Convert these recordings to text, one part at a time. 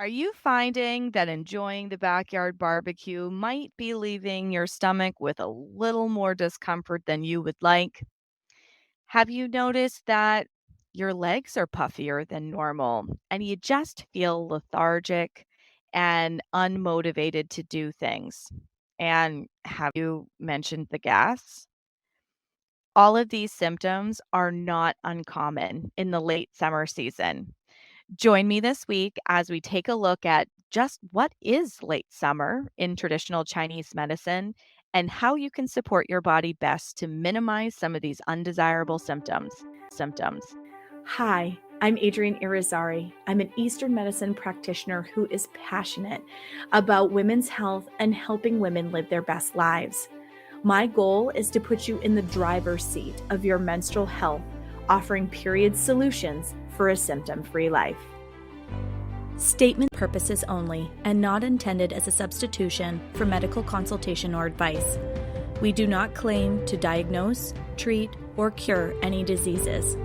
Are you finding that enjoying the backyard barbecue might be leaving your stomach with a little more discomfort than you would like? Have you noticed that your legs are puffier than normal and you just feel lethargic and unmotivated to do things? And have you mentioned the gas? All of these symptoms are not uncommon in the late summer season. Join me this week as we take a look at just what is late summer in traditional Chinese medicine and how you can support your body best to minimize some of these undesirable symptoms. Hi, I'm Adrienne Irizarry. I'm an Eastern medicine practitioner who is passionate about women's health and helping women live their best lives. My goal is to put you in the driver's seat of your menstrual health, offering period solutions for a symptom-free life. Statement purposes only and not intended as a substitution for medical consultation or advice. We do not claim to diagnose, treat, or cure any diseases.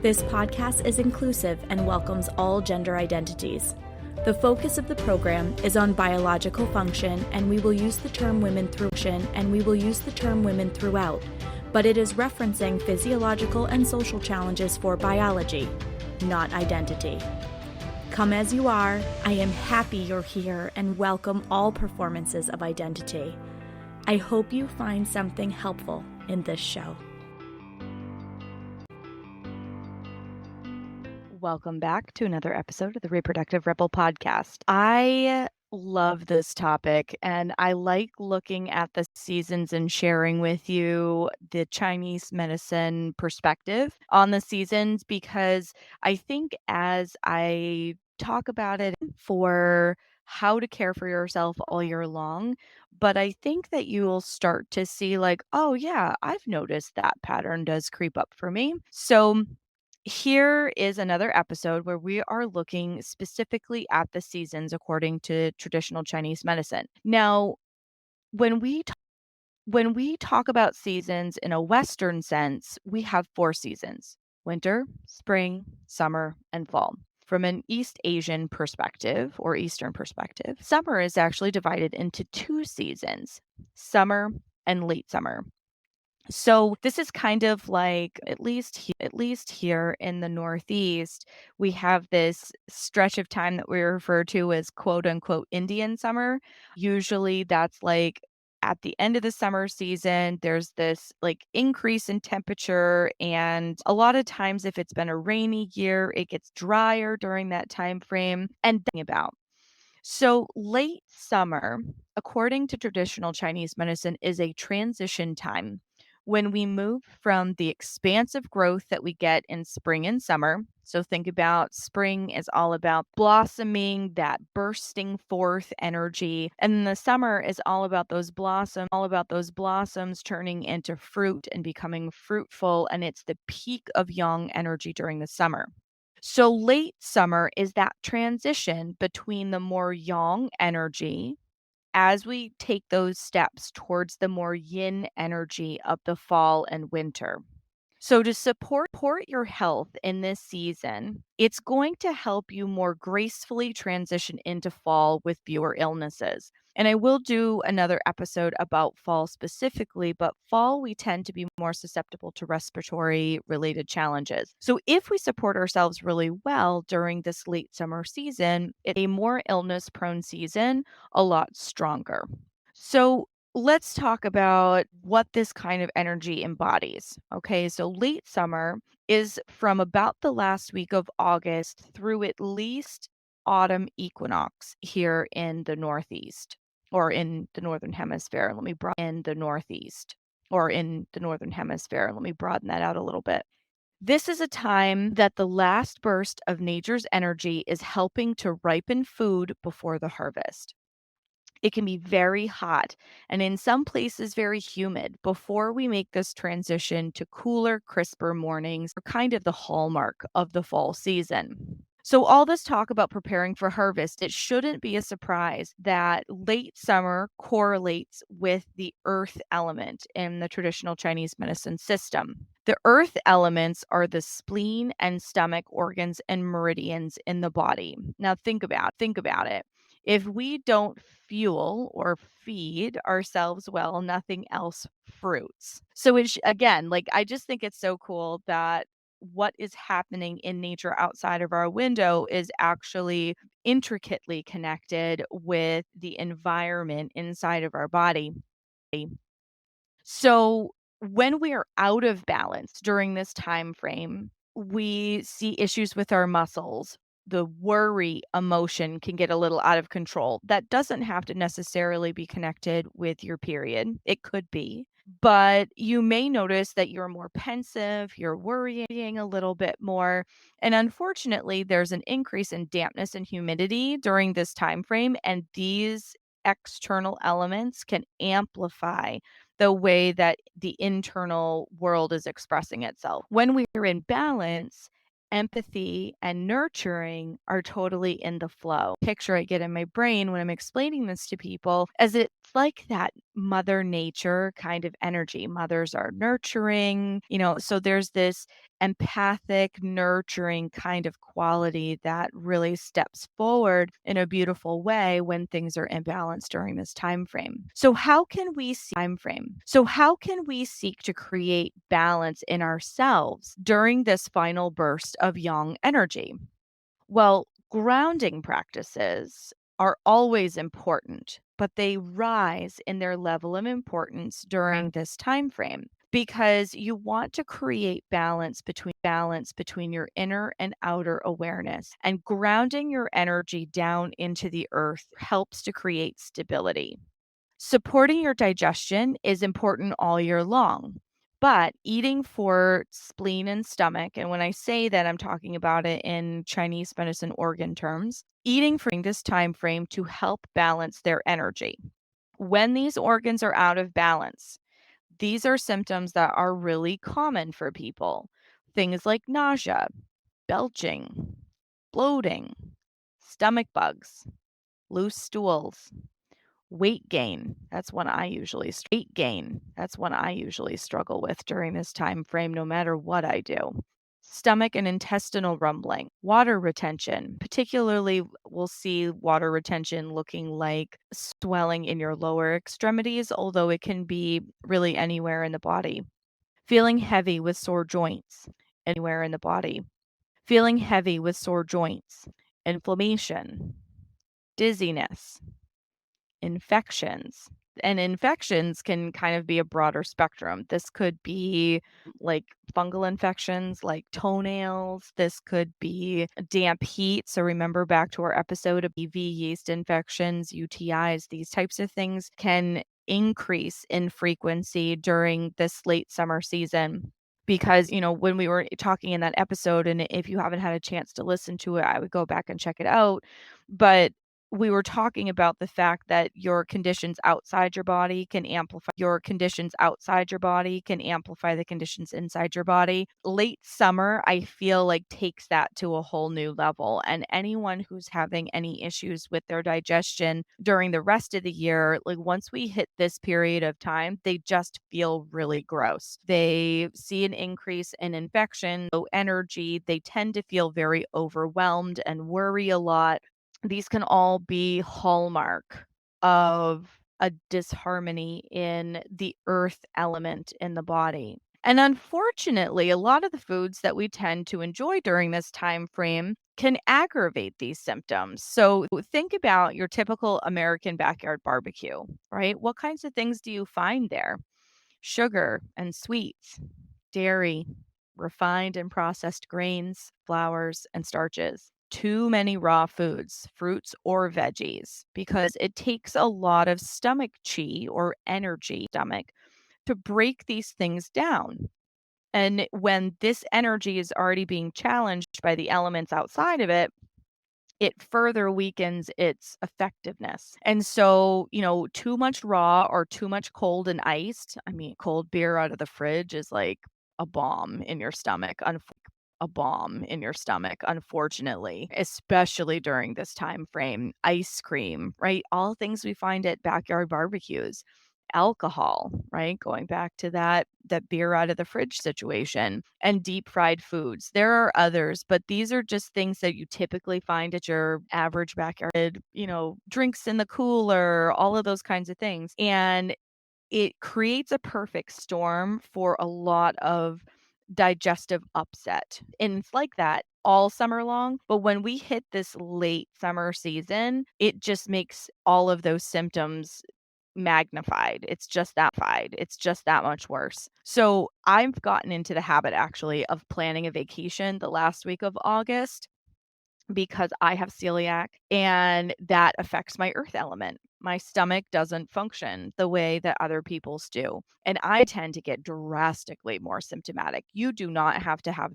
This podcast is inclusive and welcomes all gender identities. The focus of the program is on biological function, and we will use the term women throughout, but it is referencing physiological and social challenges for biology, not identity. Come as you are, I am happy you're here and welcome all performances of identity. I hope you find something helpful in this show. Welcome back to another episode of the Reproductive Rebel podcast. I love this topic and I like looking at the seasons and sharing with you the Chinese medicine perspective on the seasons because I think as I talk about it for how to care for yourself all year long, but I think that you will start to see like, oh yeah, I've noticed that pattern does creep up for me. So here is another episode where we are looking specifically at the seasons according to traditional Chinese medicine. Now, when we t- when we talk about seasons in a Western sense, we have four seasons: winter, spring, summer, and fall. From an East Asian perspective or Eastern perspective, summer is actually divided into two seasons: summer and late summer. So this is kind of like at least here in the Northeast, we have this stretch of time that we refer to as quote unquote Indian summer. Usually that's like at the end of the summer season, there's this like increase in temperature. And a lot of times if it's been a rainy year, it gets drier during that time frame. And about so, late summer, according to traditional Chinese medicine, is a transition time when we move from the expansive growth that we get in spring and summer. So, think about spring is all about blossoming, that bursting forth energy. And then the summer is all about those blossoms turning into fruit and becoming fruitful. And it's the peak of yang energy during the summer. So late summer is that transition between the more yang energy as we take those steps towards the more yin energy of the fall and winter. So, to support your health in this season, it's going to help you more gracefully transition into fall with fewer illnesses. And I will do another episode about fall specifically, but fall we tend to be more susceptible to respiratory related challenges. So, if we support ourselves really well during this late summer season, it's a more illness prone season, a lot stronger. So, let's talk about what this kind of energy embodies. Okay, so late summer is from about the last week of August through at least autumn equinox here in the Northeast or in the Northern Hemisphere. Let me broaden that out a little bit. This is a time that the last burst of nature's energy is helping to ripen food before the harvest. It can be very hot and in some places very humid before we make this transition to cooler, crisper mornings, are kind of the hallmark of the fall season. So, all this talk about preparing for harvest, it shouldn't be a surprise that late summer correlates with the earth element in the traditional Chinese medicine system. The earth elements are the spleen and stomach organs and meridians in the body. Now think about it. If we don't fuel or feed ourselves well, nothing else fruits. So it's again, like I just think it's so cool that what is happening in nature outside of our window is actually intricately connected with the environment inside of our body. So when we are out of balance during this time frame, we see issues with our muscles. The worry emotion can get a little out of control. That doesn't have to necessarily be connected with your period. It could be. But you may notice that you're more pensive, you're worrying a little bit more. And unfortunately, there's an increase in dampness and humidity during this time frame. And these external elements can amplify the way that the internal world is expressing itself. When we're in balance, empathy and nurturing are totally in the flow. Picture I get in my brain when I'm explaining this to people as it's like that mother nature kind of energy. Mothers are nurturing, so there's this empathic, nurturing kind of quality that really steps forward in a beautiful way when things are imbalanced during this time frame. So how can we seek to create balance in ourselves during this final burst of yang energy? Well, grounding practices are always important, but they rise in their level of importance during this time frame because you want to create balance between your inner and outer awareness. And grounding your energy down into the earth helps to create stability. Supporting your digestion is important all year long, but eating for spleen and stomach, and when I say that, I'm talking about it in Chinese medicine organ terms, eating for this time frame to help balance their energy. When these organs are out of balance, these are symptoms that are really common for people. Things like nausea, belching, bloating, stomach bugs, loose stools, weight gain, that's one I usually struggle with during this time frame no matter what I do. Stomach and intestinal rumbling, water retention, particularly we'll see water retention looking like swelling in your lower extremities, although it can be really anywhere in the body. Feeling heavy with sore joints, anywhere in the body. Feeling heavy with sore joints, inflammation, dizziness, infections. And infections can kind of be a broader spectrum. This could be like fungal infections like toenails. This could be damp heat. So remember back to our episode of EV yeast infections, UTIs, these types of things can increase in frequency during this late summer season. Because, when we were talking in that episode, and if you haven't had a chance to listen to it, I would go back and check it out. But we were talking about the fact that your conditions outside your body can amplify the conditions inside your body. Late summer, I feel like takes that to a whole new level. And anyone who's having any issues with their digestion during the rest of the year, like once we hit this period of time, they just feel really gross. They see an increase in infection, low energy. They tend to feel very overwhelmed and worry a lot. These can all be hallmark of a disharmony in the earth element in the body. And unfortunately, a lot of the foods that we tend to enjoy during this time frame can aggravate these symptoms. So think about your typical American backyard barbecue, right? What kinds of things do you find there? Sugar and sweets, dairy, refined and processed grains, flours, and starches. Too many raw foods, fruits or veggies, because it takes a lot of stomach chi or energy stomach to break these things down. And when this energy is already being challenged by the elements outside of it, it further weakens its effectiveness. And so, too much raw or too much cold and iced, I mean, cold beer out of the fridge is like a bomb in your stomach. Unfortunately, especially during this time frame. Ice cream, right? All things we find at backyard barbecues. alcohol, right? Going back to that beer out of the fridge situation, and deep fried foods. There are others, but these are just things that you typically find at your average backyard, drinks in the cooler, all of those kinds of things. And it creates a perfect storm for a lot of digestive upset. And it's like that all summer long. But when we hit this late summer season, it just makes all of those symptoms magnified. It's just that much worse. So I've gotten into the habit actually of planning a vacation the last week of August because I have celiac and that affects my earth element. My stomach doesn't function the way that other people's do. And I tend to get drastically more symptomatic. You do not have to have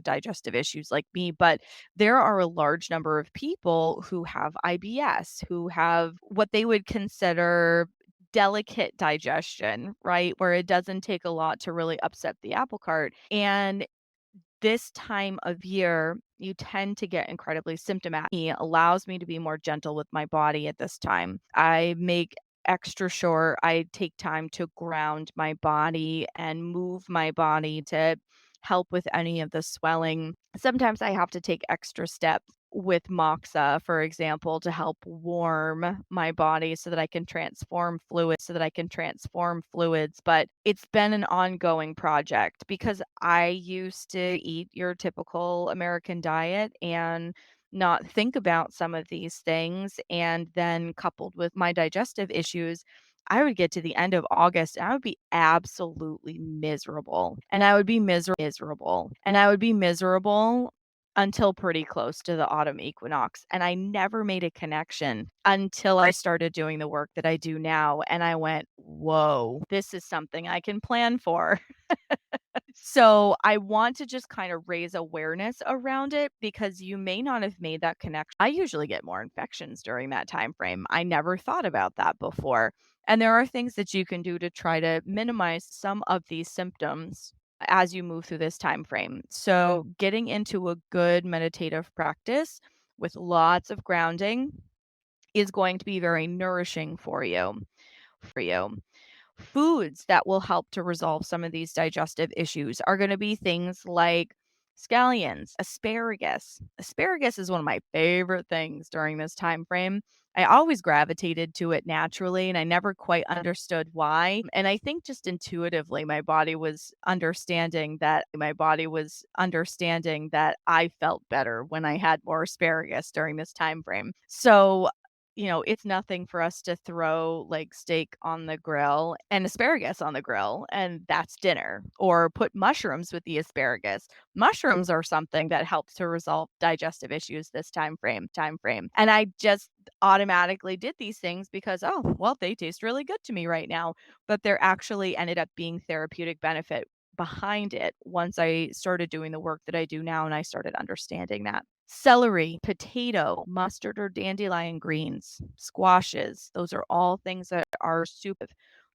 digestive issues like me, but there are a large number of people who have IBS, who have what they would consider delicate digestion, right? Where it doesn't take a lot to really upset the apple cart. And this time of year, you tend to get incredibly symptomatic. It allows me to be more gentle with my body at this time. I make extra sure I take time to ground my body and move my body to help with any of the swelling. Sometimes I have to take extra steps with moxa, for example, to help warm my body so that I can transform fluids. But it's been an ongoing project because I used to eat your typical American diet and not think about some of these things. And then coupled with my digestive issues, I would get to the end of August and I would be absolutely miserable. And I would be miserable. And I would be miserable until pretty close to the autumn equinox. And I never made a connection until I started doing the work that I do now. And I went, whoa, this is something I can plan for. So I want to just kind of raise awareness around it because you may not have made that connection. I usually get more infections during that time frame. I never thought about that before. And there are things that you can do to try to minimize some of these symptoms as you move through this time frame. So getting into a good meditative practice with lots of grounding is going to be very nourishing for you. Foods that will help to resolve some of these digestive issues are going to be things like scallions, asparagus. Asparagus is one of my favorite things during this time frame. I always gravitated to it naturally and I never quite understood why. And I think just intuitively my body was understanding that I felt better when I had more asparagus during this time frame. So it's nothing for us to throw like steak on the grill and asparagus on the grill, and that's dinner, or put mushrooms with the asparagus. Mushrooms are something that helps to resolve digestive issues this time frame. And I just automatically did these things because, oh, well, they taste really good to me right now, but there actually ended up being therapeutic benefit behind it once I started doing the work that I do now and I started understanding that. Celery, potato, mustard or dandelion greens, squashes, those are all things that are soup.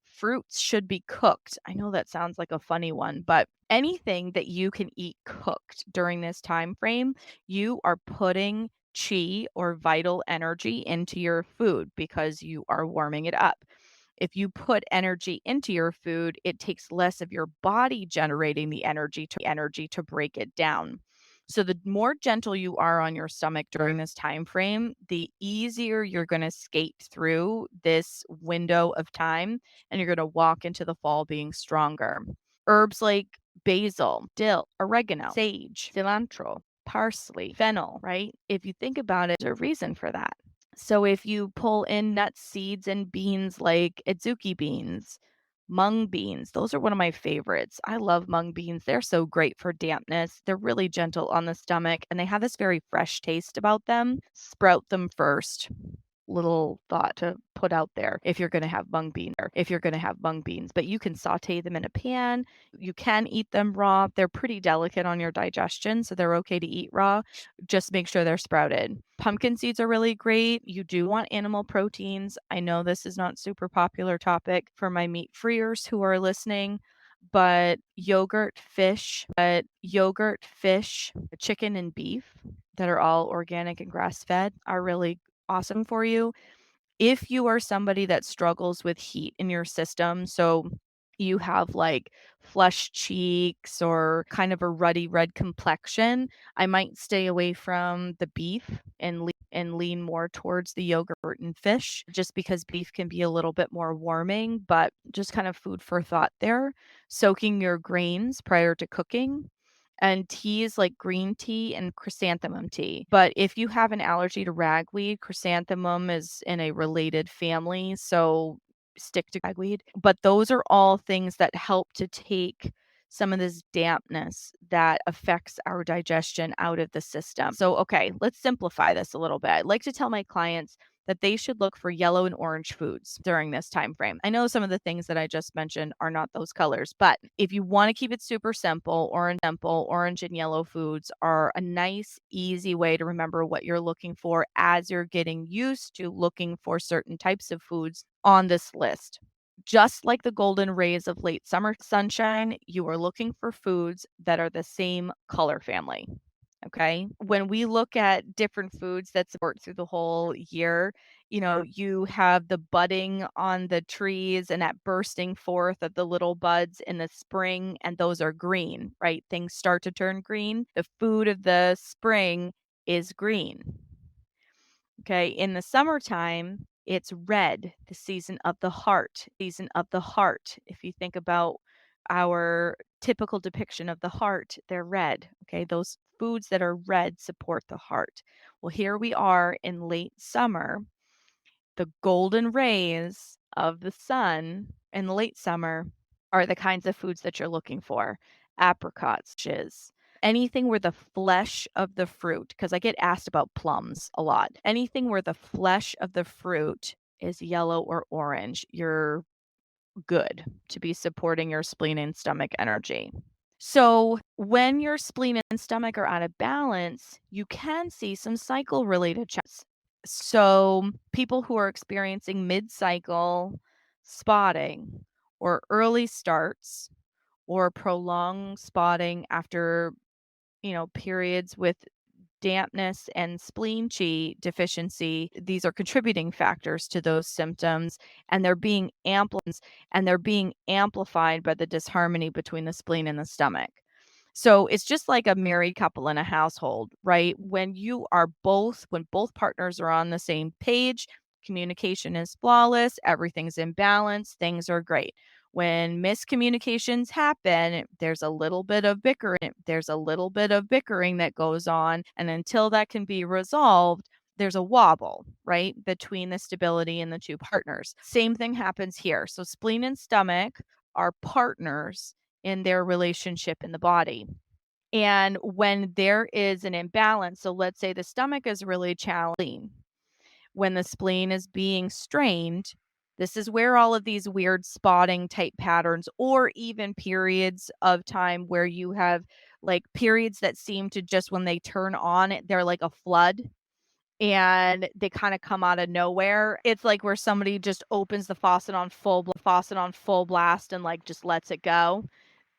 Fruits should be cooked. I know that sounds like a funny one, but anything that you can eat cooked during this time frame, you are putting chi or vital energy into your food because you are warming it up. If you put energy into your food, it takes less of your body generating the energy to break it down. So the more gentle you are on your stomach during this time frame, the easier you're going to skate through this window of time and you're going to walk into the fall being stronger. Herbs like basil, dill, oregano, sage, cilantro, parsley, fennel, right? If you think about it, there's a reason for that. So if you pull in nuts, seeds, and beans like adzuki beans, mung beans, those are one of my favorites. I love mung beans. They're so great for dampness. They're really gentle on the stomach and they have this very fresh taste about them. Sprout them first. Little thought to put out there if you're going to have mung beans, but you can saute them in a pan. You can eat them raw. They're pretty delicate on your digestion, so they're okay to eat raw. Just make sure they're sprouted. Pumpkin seeds are really great. You do want animal proteins. I know this is not super popular topic for my meat freers who are listening, but yogurt, fish, chicken and beef that are all organic and grass fed are really awesome for you. If you are somebody that struggles with heat in your system, so you have like flushed cheeks or kind of a ruddy red complexion, I might stay away from the beef and lean more towards the yogurt and fish, just because beef can be a little bit more warming, but just kind of food for thought there. Soaking your grains prior to cooking, and teas like green tea and chrysanthemum tea. But if you have an allergy to ragweed, chrysanthemum is in a related family, so stick to ragweed. But those are all things that help to take some of this dampness that affects our digestion out of the system. So, okay, let's simplify this a little bit. I like to tell my clients that they should look for yellow and orange foods during this time frame. I know some of the things that I just mentioned are not those colors, but if you want to keep it super simple, orange and yellow foods are a nice, easy way to remember what you're looking for as you're getting used to looking for certain types of foods on this list. Just like the golden rays of late summer sunshine, you are looking for foods that are the same color family. Okay. When we look at different foods that support through the whole year, you have the budding on the trees and that bursting forth of the little buds in the spring, and those are green, right? Things start to turn green. The food of the spring is green. Okay. In the summertime, it's red, the season of the heart, season of the heart. If you think about our typical depiction of the heart, they're red. Okay. Those foods that are red support the heart. Well, here we are in late summer. The golden rays of the sun in the late summer are the kinds of foods that you're looking for. Apricots, anything where the flesh of the fruit, because I get asked about plums a lot. Anything where the flesh of the fruit is yellow or orange, you're good to be supporting your spleen and stomach energy. So, when your spleen and stomach are out of balance, you can see some cycle related challenges. So, people who are experiencing mid cycle spotting or early starts or prolonged spotting after periods with dampness and spleen qi deficiency, these are contributing factors to those symptoms, and they're being amplified by the disharmony between the spleen and the stomach. So it's just like a married couple in a household, right? When both partners are on the same page, communication is flawless, everything's in balance, things are great. When miscommunications happen, there's a little bit of bickering that goes on, and until that can be resolved, there's a wobble, right, between the stability and the two partners. Same thing happens here. So spleen and stomach are partners in their relationship in the body. And when there is an imbalance, so let's say the stomach is really challenging, when the spleen is being strained, this is where all of these weird spotting type patterns, or even periods of time where you have like periods that seem to just when they turn on, they're like a flood and they kind of come out of nowhere. It's like where somebody just opens the faucet on full blast and like just lets it go.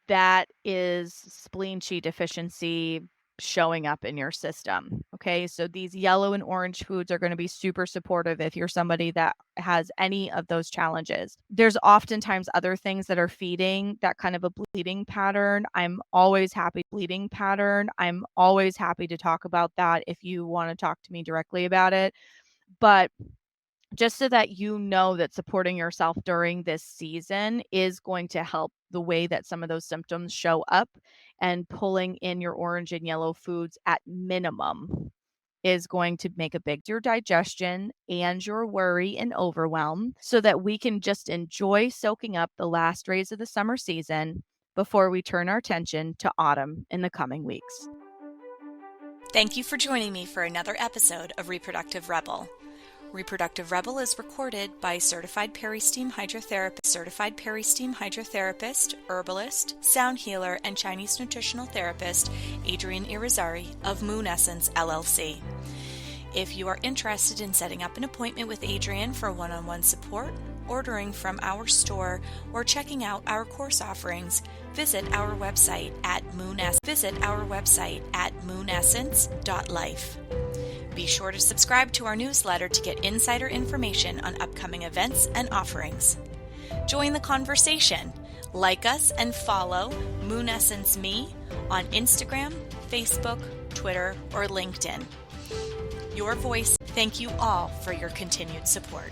That is spleen qi deficiency showing up in your system. Okay. So these yellow and orange foods are going to be super supportive if you're somebody that has any of those challenges. There's oftentimes other things that are feeding that kind of a bleeding pattern. I'm always happy to talk about that if you want to talk to me directly about it. But just so that you know that supporting yourself during this season is going to help the way that some of those symptoms show up, and pulling in your orange and yellow foods at minimum is going to make a big your digestion and your worry and overwhelm, so that we can just enjoy soaking up the last rays of the summer season before we turn our attention to autumn in the coming weeks. Thank you for joining me for another episode of Reproductive Rebel. Reproductive Rebel is recorded by certified peri-steam hydrotherapist, herbalist, sound healer, and Chinese nutritional therapist Adrienne Irizarry of Moon Essence LLC. If you are interested in setting up an appointment with Adrienne for one-on-one support, ordering from our store, or checking out our course offerings, visit our website at moonessence.life. Be sure to subscribe to our newsletter to get insider information on upcoming events and offerings. Join the conversation. Like us and follow Moon Essence Me on Instagram, Facebook, Twitter, or LinkedIn. Your voice. Thank you all for your continued support.